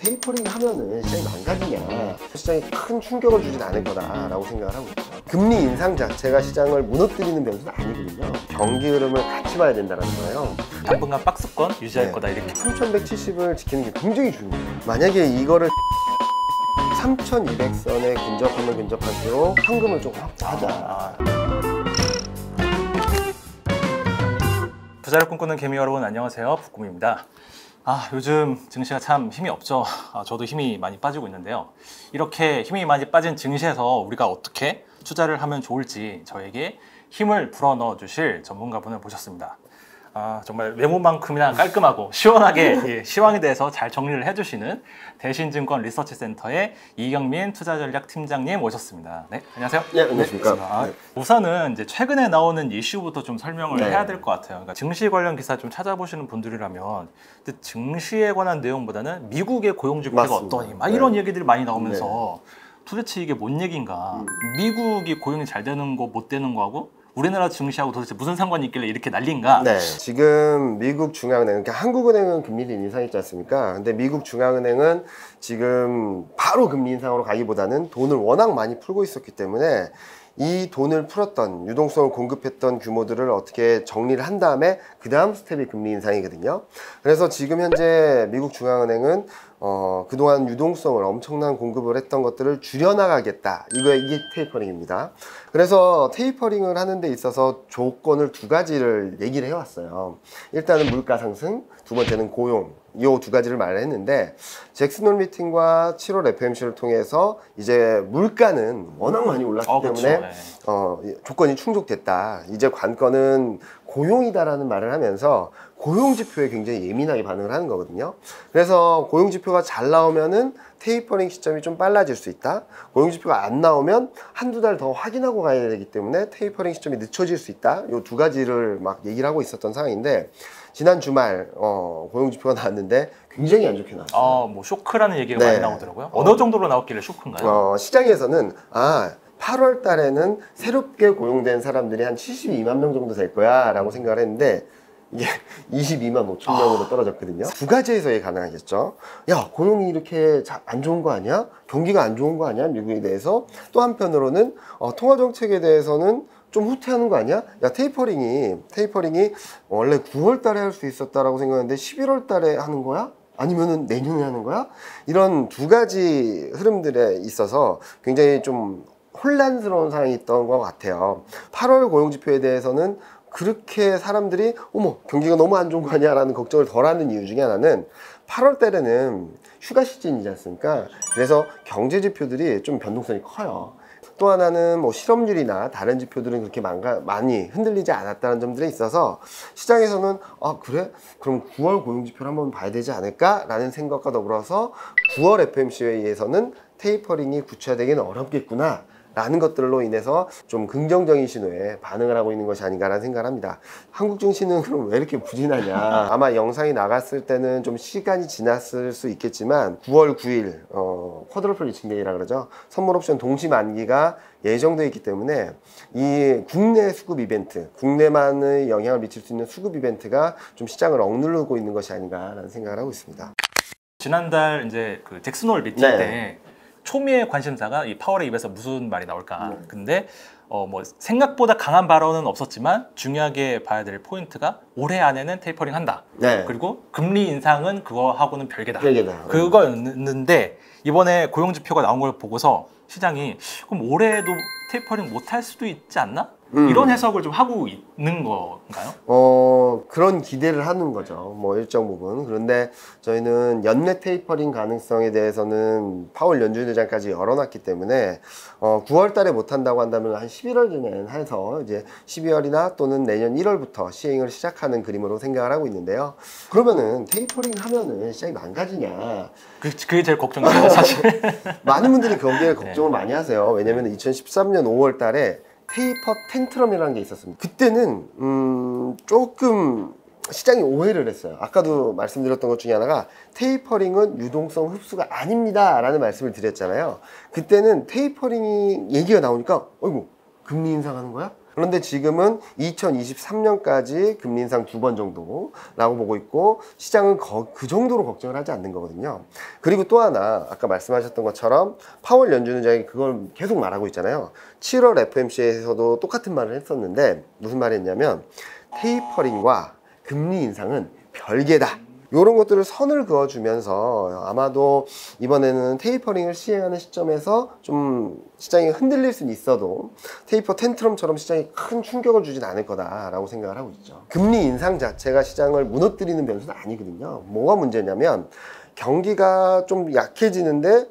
테이퍼링 하면은 시장이 망가지냐, 시장에 큰 충격을 주진 않을 거다라고 생각을 하고 있죠. 금리 인상 자체가 시장을 무너뜨리는 변수는 아니거든요. 경기 흐름을 같이 봐야 된다는 거예요. 당분간 박스권 유지할 거다 이렇게. 3170을 지키는 게 굉장히 중요해요. 만약에 이거를 3200선에 근접하면 근접할수록 현금을 좀 확보하자. 부자를 꿈꾸는 개미 여러분 안녕하세요, 북꿈입니다. 요즘 증시가 참 힘이 없죠. 저도 힘이 많이 빠지고 있는데요. 이렇게 힘이 많이 빠진 증시에서 우리가 어떻게 투자를 하면 좋을지 저에게 힘을 불어넣어 주실 전문가분을 모셨습니다. 정말 외모만큼이나 깔끔하고 시원하게 시황에 대해서 잘 정리를 해주시는 대신증권 리서치센터의 이경민 투자전략팀장님 모셨습니다. 네, 안녕하세요. 네, 안녕하십니까. 우선은 이제 최근에 나오는 이슈부터 좀 설명을 네. 해야 될 것 같아요. 그러니까 증시 관련 기사 좀 찾아보시는 분들이라면 증시에 관한 내용보다는 미국의 고용 지표가 맞습니다. 어떠니 막 네. 이런 얘기들이 많이 나오면서 도대체 이게 뭔 얘기인가? 미국이 고용이 잘 되는 거 못 되는 거하고 우리나라 증시하고 도대체 무슨 상관이 있길래 이렇게 난리인가? 네, 지금 미국 중앙은행, 그러니까 한국은행은 금리를 인상했지 않습니까? 근데 미국 중앙은행은 지금 바로 금리 인상으로 가기보다는 돈을 워낙 많이 풀고 있었기 때문에 이 돈을 풀었던, 유동성을 공급했던 규모들을 어떻게 정리를 한 다음에 그 다음 스텝이 금리 인상이거든요. 그래서 지금 현재 미국 중앙은행은 그동안 유동성을 엄청난 공급을 했던 것들을 줄여나가겠다. 이게 테이퍼링입니다. 그래서 테이퍼링을 하는 데 있어서 조건을 두 가지를 얘기를 해왔어요. 일단은 물가 상승, 두 번째는 고용. 이 두 가지를 말을 했는데 잭슨홀 미팅과 7월 FOMC를 통해서 이제 물가는 워낙 많이 올랐기 때문에 조건이 충족됐다. 이제 관건은 고용이다라는 말을 하면서 고용 지표에 굉장히 예민하게 반응을 하는 거거든요. 그래서 고용 지표가 잘 나오면은 테이퍼링 시점이 좀 빨라질 수 있다. 고용 지표가 안 나오면 한두 달 더 확인하고 가야 되기 때문에 테이퍼링 시점이 늦춰질 수 있다. 이 두 가지를 막 얘기를 하고 있었던 상황인데 지난 주말 고용 지표가 나왔는데 굉장히 안 좋게 나왔어요. 뭐 쇼크라는 얘기가 네. 많이 나오더라고요. 어느 정도로 나왔길래 쇼크인가요? 시장에서는 8월 달에는 새롭게 고용된 사람들이 한 72만 명 정도 될 거야 라고 생각을 했는데 이게 22만 5천 명으로 떨어졌거든요. 두 가지 해석이 가능하겠죠. 야, 고용이 이렇게 안 좋은 거 아니야? 경기가 안 좋은 거 아니야? 미국에 대해서. 또 한편으로는 통화정책에 대해서는 좀 후퇴하는 거 아니야? 야, 테이퍼링이 원래 9월 달에 할 수 있었다라고 생각했는데 11월 달에 하는 거야? 아니면은 내년에 하는 거야? 이런 두 가지 흐름들에 있어서 굉장히 좀 혼란스러운 상황이 있던 것 같아요. 8월 고용지표에 대해서는 그렇게 사람들이 어머, 경기가 너무 안 좋은 거 아니야? 라는 걱정을 덜 하는 이유 중에 하나는 8월 달에는 휴가 시즌이지 않습니까? 그래서 경제 지표들이 좀 변동성이 커요. 또 하나는 뭐 실업률이나 다른 지표들은 그렇게 많이 흔들리지 않았다는 점들에 있어서 시장에서는 그래? 그럼 9월 고용지표를 한번 봐야 되지 않을까? 라는 생각과 더불어서 9월 FOMC 회의에서는 테이퍼링이 구체화되기는 어렵겠구나 라는 것들로 인해서 좀 긍정적인 신호에 반응을 하고 있는 것이 아닌가라는 생각을 합니다. 한국 증시는 그럼 왜 이렇게 부진하냐? 아마 영상이 나갔을 때는 좀 시간이 지났을 수 있겠지만 9월 9일 쿼드러플 리칭데이라 그러죠. 선물 옵션 동시 만기가 예정되어 있기 때문에 이 국내 수급 이벤트, 국내만의 영향을 미칠 수 있는 수급 이벤트가 좀 시장을 억누르고 있는 것이 아닌가라는 생각을 하고 있습니다. 지난달 이제 그 잭슨홀 미팅 때 초미의 관심사가 이 파월의 입에서 무슨 말이 나올까. 근데 뭐 생각보다 강한 발언은 없었지만 중요하게 봐야 될 포인트가 올해 안에는 테이퍼링 한다. 그리고 금리 인상은 그거하고는 별개다. 그거였는데 이번에 고용 지표가 나온 걸 보고서 시장이 그럼 올해도 테이퍼링 못 할 수도 있지 않나? 이런 해석을 좀 하고 있는 건가요? 그런 기대를 하는 거죠. 뭐 일정 부분. 그런데 저희는 연내 테이퍼링 가능성에 대해서는 파월 연준의장까지 열어놨기 때문에 9월 달에 못 한다고 한다면 한 11월쯤에 해서 이제 12월이나 또는 내년 1월부터 시행을 시작하는 그림으로 생각을 하고 있는데요. 그러면은 테이퍼링 하면은 시장이 망가지냐? 그게 제일 걱정이에요, 사실. 많은 분들이 거기에 걱정을 많이 하세요. 왜냐면 2013년 5월 달에 테이퍼 텐트럼이라는 게 있었습니다. 그때는 조금 시장이 오해를 했어요. 아까도 말씀드렸던 것 중에 하나가 테이퍼링은 유동성 흡수가 아닙니다 라는 말씀을 드렸잖아요. 그때는 테이퍼링이 얘기가 나오니까 어이구, 금리 인상하는 거야? 그런데 지금은 2023년까지 금리 인상 2번 정도라고 보고 있고 시장은 그 정도로 걱정을 하지 않는 거거든요. 그리고 또 하나 아까 말씀하셨던 것처럼 파월 연준 의장이 그걸 계속 말하고 있잖아요. 7월 FOMC에서도 똑같은 말을 했었는데 무슨 말을 했냐면 테이퍼링과 금리 인상은 별개다. 이런 것들을 선을 그어주면서 아마도 이번에는 테이퍼링을 시행하는 시점에서 좀 시장이 흔들릴 수는 있어도 테이퍼 텐트럼처럼 시장이 큰 충격을 주진 않을 거다라고 생각을 하고 있죠. 금리 인상 자체가 시장을 무너뜨리는 변수는 아니거든요. 뭐가 문제냐면 경기가 좀 약해지는데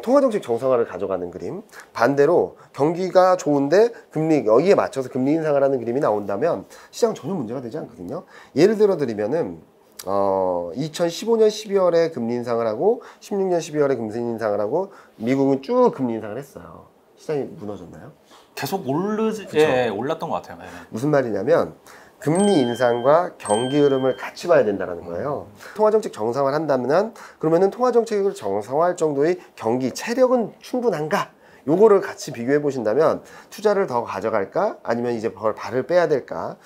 통화정책 정상화를 가져가는 그림, 반대로 경기가 좋은데 금리 여기에 맞춰서 금리 인상을 하는 그림이 나온다면 시장은 전혀 문제가 되지 않거든요. 예를 들어 드리면은 2015년 12월에 금리 인상을 하고 16년 12월에 금리 인상을 하고 미국은 쭉 금리 인상을 했어요. 시장이 무너졌나요? 계속 올랐던 것 같아요. 네. 무슨 말이냐면 금리 인상과 경기 흐름을 같이 봐야 된다는 거예요. 통화정책 정상화를 한다면 그러면은 통화정책을 정상화할 정도의 경기 체력은 충분한가? 요거를 같이 비교해 보신다면 투자를 더 가져갈까? 아니면 이제 발을 빼야 될까?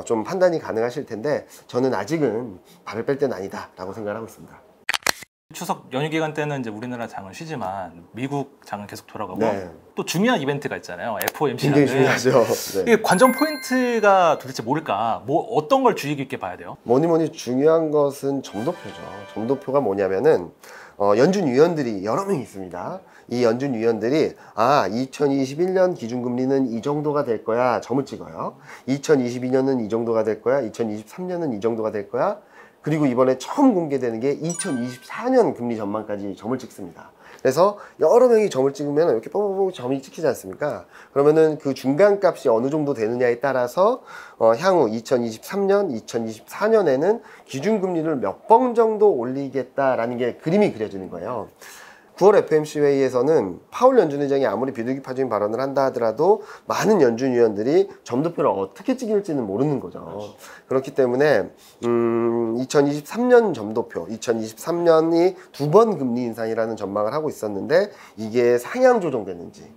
좀 판단이 가능하실 텐데 저는 아직은 발을 뺄 때는 아니다 라고 생각을 하고 있습니다. 추석 연휴 기간 때는 이제 우리나라 장은 쉬지만 미국 장은 계속 돌아가고 네. 또 중요한 이벤트가 있잖아요. 굉장히 FOMC라는. 중요하죠. 네. 이게 관전 포인트가 도대체 뭘까? 뭐 어떤 걸 주의 깊게 봐야 돼요? 뭐니 중요한 것은 점도표죠. 점도표가 뭐냐면은 연준 위원들이 여러 명 있습니다. 이 연준 위원들이 2021년 기준금리는 이 정도가 될 거야 점을 찍어요. 2022년은 이 정도가 될 거야. 2023년은 이 정도가 될 거야. 그리고 이번에 처음 공개되는 게 2024년 금리 전망까지 점을 찍습니다. 그래서 여러 명이 점을 찍으면 이렇게 뽀뽀뽀 점이 찍히지 않습니까? 그러면은 그 중간값이 어느 정도 되느냐에 따라서 향후 2023년, 2024년에는 기준금리를 몇 번 정도 올리겠다라는 게 그림이 그려지는 거예요. 9월 FOMC 회의에서는 파월 연준 의장이 아무리 비둘기파적인 발언을 한다 하더라도 많은 연준 위원들이 점도표를 어떻게 찍을지는 모르는 거죠. 그렇기 때문에 2023년 점도표, 2023년이 2번 금리 인상이라는 전망을 하고 있었는데 이게 상향 조정되는지,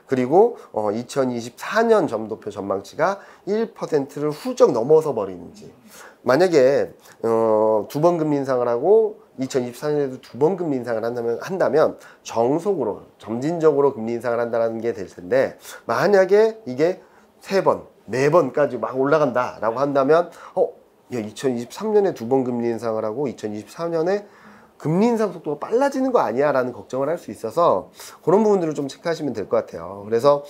그리고 2024년 점도표 전망치가 1%를 훌쩍 넘어서 버리는지, 만약에 2번 금리 인상을 하고 2024년에도 2번 금리 인상을 한다면 정속으로 점진적으로 금리 인상을 한다는 게 될 텐데, 만약에 이게 3번, 4번까지 막 올라간다라고 한다면 2023년에 2번 금리 인상을 하고 2024년에 금리 인상 속도가 빨라지는 거 아니야 라는 걱정을 할 수 있어서 그런 부분들을 좀 체크하시면 될 것 같아요. 그래서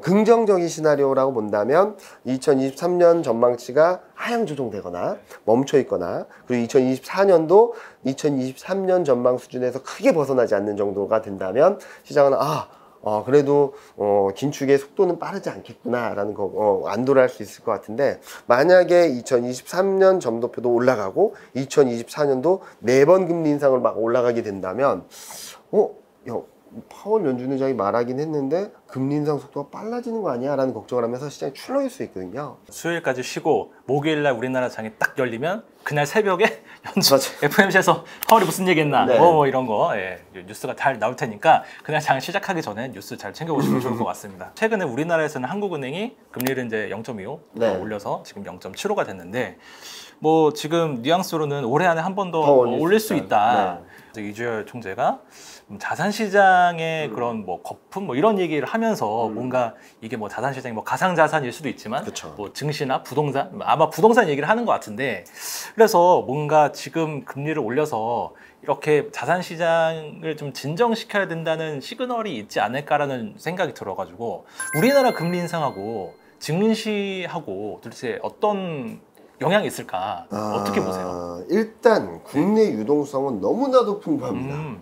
긍정적인 시나리오라고 본다면 2023년 전망치가 하향 조정되거나 멈춰 있거나, 그리고 2024년도 2023년 전망 수준에서 크게 벗어나지 않는 정도가 된다면 시장은 그래도 긴축의 속도는 빠르지 않겠구나 라는 안도를 할 수 있을 것 같은데, 만약에 2023년 점도표도 올라가고 2024년도 4번 금리 인상을 막 올라가게 된다면 파월 연준 의장이 말하긴 했는데 금리 인상 속도가 빨라지는 거 아니야 라는 걱정을 하면서 시장이 출렁일 수 있거든요. 수요일까지 쉬고 목요일날 우리나라 장이 딱 열리면 그날 새벽에 연준 FOMC에서 파월이 무슨 얘기했나 네. 뭐 이런 거 뉴스가 잘 나올 테니까 그날 장 시작하기 전에 뉴스 잘 챙겨보시면 좋을 것 같습니다. 최근에 우리나라에서는 한국은행이 금리를 이제 0.25 네. 올려서 지금 0.75가 됐는데, 뭐 지금 뉘앙스로는 올해 안에 한 번 더 올릴 수 있다. 이주열 총재가 자산 시장의 그런 뭐 거품 뭐 이런 얘기를 하면서 뭔가 이게 뭐 자산 시장이 뭐 가상 자산일 수도 있지만 그쵸. 뭐 증시나 부동산, 아마 부동산 얘기를 하는 것 같은데, 그래서 뭔가 지금 금리를 올려서 이렇게 자산 시장을 좀 진정시켜야 된다는 시그널이 있지 않을까라는 생각이 들어가지고, 우리나라 금리 인상하고 증시하고 도대체 어떤 영향이 있을까? 어떻게 보세요? 일단 국내 유동성은 너무나도 풍부합니다.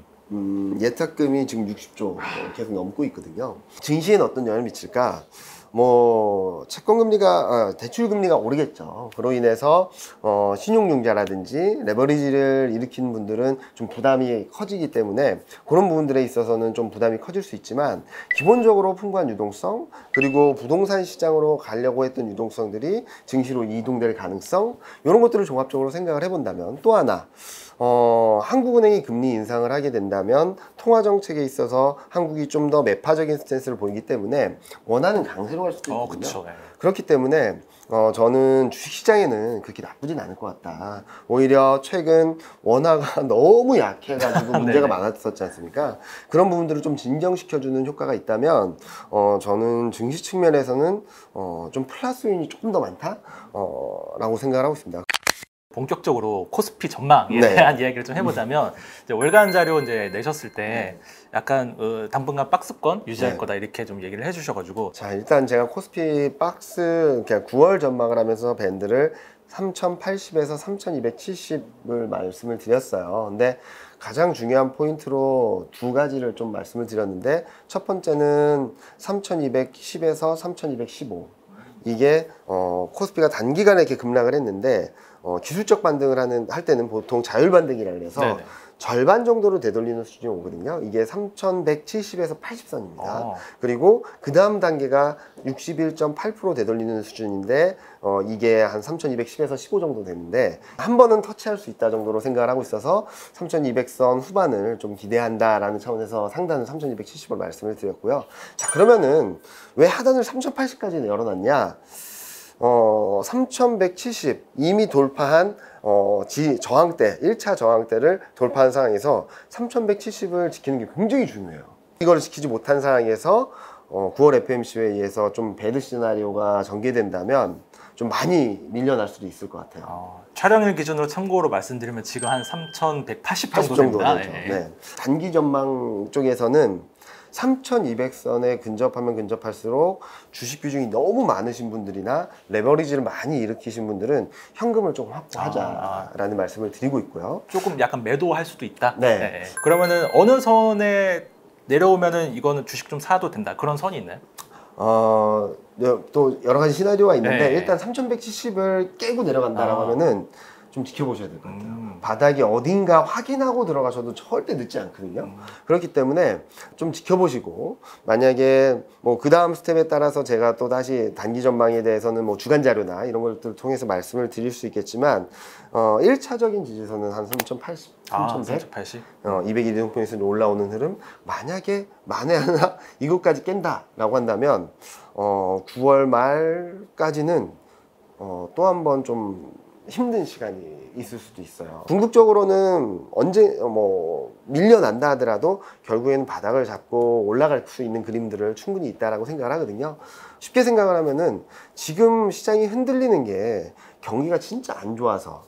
예탁금이 지금 60조 계속 넘고 있거든요. 증시에는 어떤 영향을 미칠까? 뭐 채권금리가 대출금리가 오르겠죠. 그로 인해서 신용융자라든지 레버리지를 일으키는 분들은 좀 부담이 커지기 때문에 그런 부분들에 있어서는 좀 부담이 커질 수 있지만, 기본적으로 풍부한 유동성, 그리고 부동산 시장으로 가려고 했던 유동성들이 증시로 이동될 가능성, 이런 것들을 종합적으로 생각을 해본다면, 또 하나 한국은행이 금리 인상을 하게 된다면 통화 정책에 있어서 한국이 좀 더 매파적인 스탠스를 보이기 때문에 원화는 강세로 갈 수도 있거든요. 그쵸. 그렇기 때문에 저는 주식시장에는 그렇게 나쁘진 않을 것 같다. 오히려 최근 원화가 너무 약해가지고 문제가 많았었지 않습니까? 그런 부분들을 좀 진정시켜주는 효과가 있다면 저는 증시 측면에서는 좀 플러스 요인이 조금 더 많다? 라고 생각을 하고 있습니다. 본격적으로 코스피 전망에 네. 대한 이야기를 좀 해보자면 이제 월간 자료 이제 내셨을 때 약간 당분간 박스권 유지할 네. 거다 이렇게 좀 얘기를 해주셔가지고 자, 일단 제가 코스피 박스 그냥 9월 전망을 하면서 밴드를 3080에서 3270을 말씀을 드렸어요. 근데 가장 중요한 포인트로 두 가지를 좀 말씀을 드렸는데, 첫 번째는 3210에서 3215. 이게 코스피가 단기간에 이렇게 급락을 했는데 기술적 반등을 할 때는 보통 자율 반등이라 그래서 네네. 절반 정도로 되돌리는 수준이 오거든요. 이게 3170에서 80선입니다. 그리고 그 다음 단계가 61.8% 되돌리는 수준인데 이게 한 3210에서 15 정도 되는데 한 번은 터치할 수 있다 정도로 생각을 하고 있어서 3200선 후반을 좀 기대한다라는 차원에서 상단은 3270을 말씀을 드렸고요. 자, 그러면은 왜 하단을 3080까지 열어놨냐? 3170 이미 돌파한 저항대, 1차 저항대를 돌파한 상황에서 3170을 지키는 게 굉장히 중요해요. 이걸 지키지 못한 상황에서 9월 FMC 회의에서 좀 배드 시나리오가 전개된다면 좀 많이 밀려날 수도 있을 것 같아요. 촬영일 기준으로 참고로 말씀드리면 지금 한 3180 정도 80 정도 됩니다. 되죠. 네. 단기 전망 쪽에서는 3200선에 근접하면 근접할수록 주식 비중이 너무 많으신 분들이나 레버리지를 많이 일으키신 분들은 현금을 조금 확보하자라는 말씀을 드리고 있고요. 조금 약간 매도할 수도 있다. 네. 그러면은 어느 선에 내려오면은 이거는 주식 좀 사도 된다. 그런 선이 있나요? 또 여러 가지 시나리오가 있는데 네. 일단 3170을 깨고 내려간다라고 하면은 좀 지켜보셔야 될 것 같아요. 바닥이 어딘가 확인하고 들어가셔도 절대 늦지 않거든요. 그렇기 때문에 좀 지켜보시고, 만약에 뭐 그 다음 스텝에 따라서 제가 또 다시 단기 전망에 대해서는 뭐 주간 자료나 이런 것들을 통해서 말씀을 드릴 수 있겠지만 1차적인 지지선은 한 3080, 3100, 3080. 200일移올라오는 흐름, 만약에 만에 하나 이것까지 깬다라고 한다면 9월 말까지는 또 한 번 좀 힘든 시간이 있을 수도 있어요. 궁극적으로는 언제 밀려난다 하더라도 결국에는 바닥을 잡고 올라갈 수 있는 그림들을 충분히 있다라고 생각을 하거든요. 쉽게 생각을 하면은 지금 시장이 흔들리는 게 경기가 진짜 안 좋아서,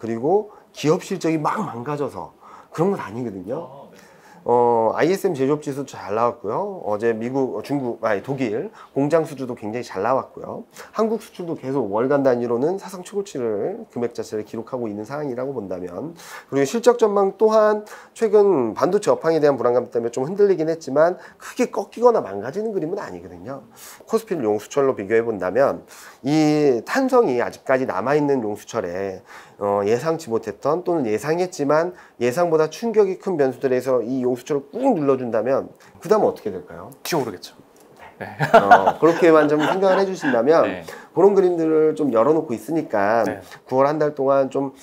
그리고 기업 실적이 막 망가져서 그런 건 아니거든요. ISM 제조업 지수도 잘 나왔고요. 어제 미국, 독일 공장 수주도 굉장히 잘 나왔고요. 한국 수출도 계속 월간 단위로는 사상 최고치를 금액 자체를 기록하고 있는 상황이라고 본다면, 그리고 실적 전망 또한 최근 반도체 업황에 대한 불안감 때문에 좀 흔들리긴 했지만 크게 꺾이거나 망가지는 그림은 아니거든요. 코스피를 용수철로 비교해 본다면 이 탄성이 아직까지 남아있는 용수철에 예상치 못했던, 또는 예상했지만 예상보다 충격이 큰 변수들에서 이 용수철을 꾹 눌러준다면 그 다음은 어떻게 될까요? 튀어오르겠죠. 그렇게만 좀 생각을 해주신다면 네. 그런 그림들을 좀 열어놓고 있으니까 네. 9월 한 달 동안 좀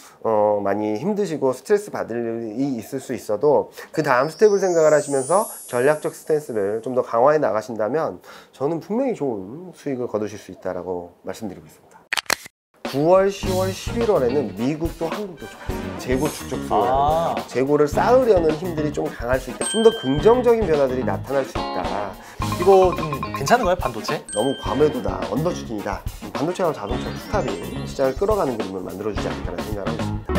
많이 힘드시고 스트레스 받을 일이 있을 수 있어도 그 다음 스텝을 생각을 하시면서 전략적 스탠스를 좀 더 강화해 나가신다면 저는 분명히 좋은 수익을 거두실 수 있다라고 말씀드리고 있습니다. 9월, 10월, 11월에는 미국도 한국도 좋아요. 재고 축적 수요. 재고를 쌓으려는 힘들이 좀 강할 수 있다. 좀 더 긍정적인 변화들이 나타날 수 있다. 이거 좀 괜찮은 거예요, 반도체? 너무 과매도다, 언더 추진이다. 반도체와 자동차 투탑이 시장을 끌어가는 그림을 만들어주지 않을까라는 생각을 합니다.